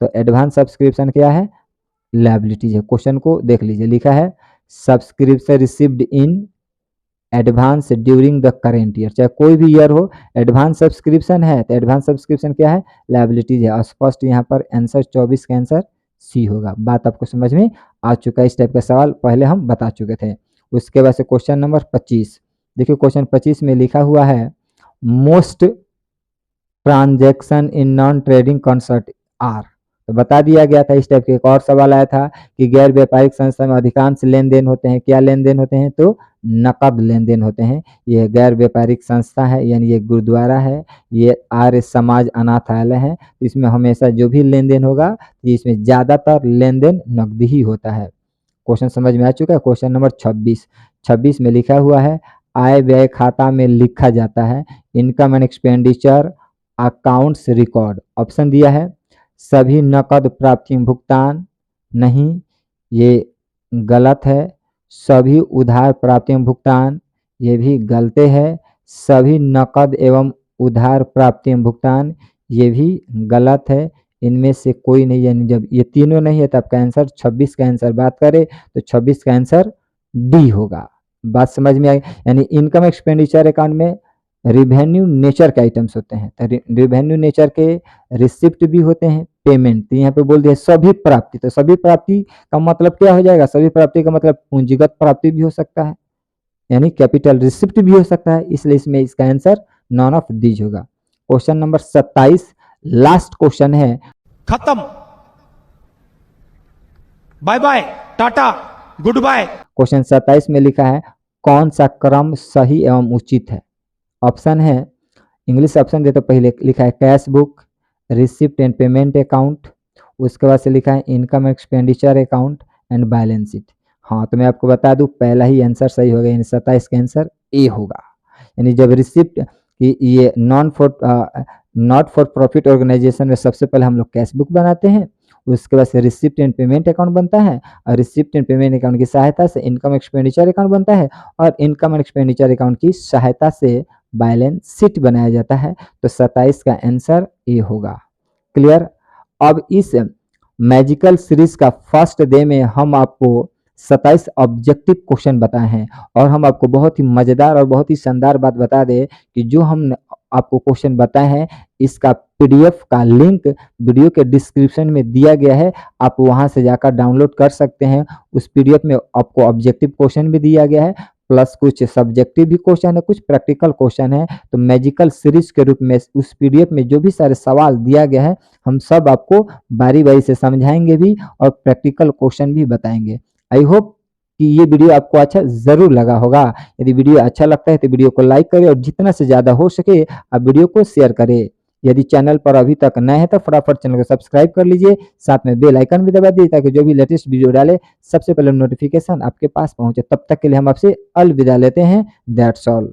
तो एडवांस सब्सक्रिप्शन क्या है, लायबिलिटीज है। क्वेश्चन को देख लीजिए, लिखा है subscription received in advance during the current year, चाहे कोई भी ईयर हो, एडवांस सब्सक्रिप्शन है तो एडवांस सब्सक्रिप्शन क्या है, लायबिलिटीज है। स्पष्ट यहाँ पर आंसर 24 का आंसर सी होगा। बात आपको समझ में आ चुका है। इस टाइप का सवाल पहले हम बता चुके थे। उसके बाद से क्वेश्चन नंबर 25 देखिए, क्वेश्चन 25 में लिखा हुआ है most transaction in non trading concern are. तो बता दिया गया था। इस टाइप के एक और सवाल आया था कि गैर व्यापारिक संस्था में अधिकांश लेन देन होते हैं, क्या लेन देन होते हैं, तो नकद लेन देन होते हैं। ये गैर व्यापारिक संस्था है, यानी ये गुरुद्वारा है, ये आर्य समाज अनाथालय है। इसमें हमेशा जो भी लेन देन होगा, इसमें ज़्यादातर लेन देन नकदी ही होता है। क्वेश्चन समझ में आ चुका है। क्वेश्चन नंबर 26 में लिखा हुआ है, आय व्यय खाता में लिखा जाता है, income and expenditure accounts record. Option दिया है सभी नकद प्राप्ति भुगतान, नहीं ये गलत है। सभी उधार प्राप्ति भुगतान, ये भी गलत है। सभी नकद एवं उधार प्राप्ति भुगतान, ये भी गलत है। इनमें से कोई नहीं, यानी जब ये तीनों नहीं है तो आपका आंसर 26 का आंसर बात करें तो 26 का आंसर डी होगा। बात समझ में आई। यानी इनकम एक्सपेंडिचर अकाउंट में रिवेन्यू नेचर के आइटम्स होते हैं, तो रिवेन्यू नेचर के रिसिप्ट भी होते हैं, पेमेंट। तो यहाँ पे बोल दिया सभी प्राप्ति, तो सभी प्राप्ति का मतलब क्या हो जाएगा, सभी प्राप्ति का मतलब पूंजीगत प्राप्ति भी हो सकता है, यानी कैपिटल रिसिप्ट भी हो सकता है, इसलिए इसमें इसका आंसर नॉन ऑफ दीज होगा। क्वेश्चन नंबर 27 लास्ट क्वेश्चन है। खत्म, बाय बाय, टाटा, गुड बाय। क्वेश्चन 27 में लिखा है कौन सा क्रम सही एवं उचित है। ऑप्शन है, इंग्लिश ऑप्शन दे तो पहले लिखा है cash book, receipt and payment account, उसके बाद से लिखा है income expenditure account and balance sheet. हाँ, तो मैं आपको बता दूं पहला ही आंसर सही होगा, यानी 27 का आंसर ए होगा। यानी जब रिसिप्ट ये नॉट फॉर प्रॉफिट ऑर्गेनाइजेशन में सबसे पहले हम लोग कैश बुक बनाते हैं, उसके बाद से रिसिप्ट एंड पेमेंट अकाउंट बनता है, और रिसिप्ट एंड पेमेंट अकाउंट की सहायता से इनकम एक्सपेंडिचर अकाउंट बनता है, और इनकम एंड एक्सपेंडिचर अकाउंट की सहायता से बैलेंस शीट बनाया जाता है। तो 27 का आंसर ए होगा। क्लियर। अब इस मैजिकल सीरीज का फर्स्ट डे में हम आपको 27 ऑब्जेक्टिव क्वेश्चन बताए हैं, और हम आपको बहुत ही मज़ेदार और बहुत ही शानदार बात बता दें कि जो हम आपको क्वेश्चन बताए हैं इसका पीडीएफ का लिंक वीडियो के डिस्क्रिप्शन में दिया गया है, आप वहां से जाकर डाउनलोड कर सकते हैं। उस पीडीएफ में आपको ऑब्जेक्टिव क्वेश्चन भी दिया गया है, प्लस कुछ सब्जेक्टिव भी क्वेश्चन है, कुछ प्रैक्टिकल क्वेश्चन है। तो मैजिकल सीरीज के रूप में उस पीडीएफ में जो भी सारे सवाल दिया गया है हम सब आपको बारी बारी से समझाएंगे भी और प्रैक्टिकल क्वेश्चन भी बताएंगे। आई होप कि ये वीडियो आपको अच्छा जरूर लगा होगा। यदि वीडियो अच्छा लगता है तो वीडियो को लाइक करें और जितना से ज्यादा हो सके आप वीडियो को शेयर करें। यदि चैनल पर अभी तक नए हैं तो फटाफट चैनल को सब्सक्राइब कर लीजिए, साथ में बेल आइकन भी दबा दीजिए ताकि जो भी लेटेस्ट वीडियो डाले सबसे पहले नोटिफिकेशन आपके पास पहुंचे। तब तक के लिए हम आपसे अलविदा लेते हैं। That's all.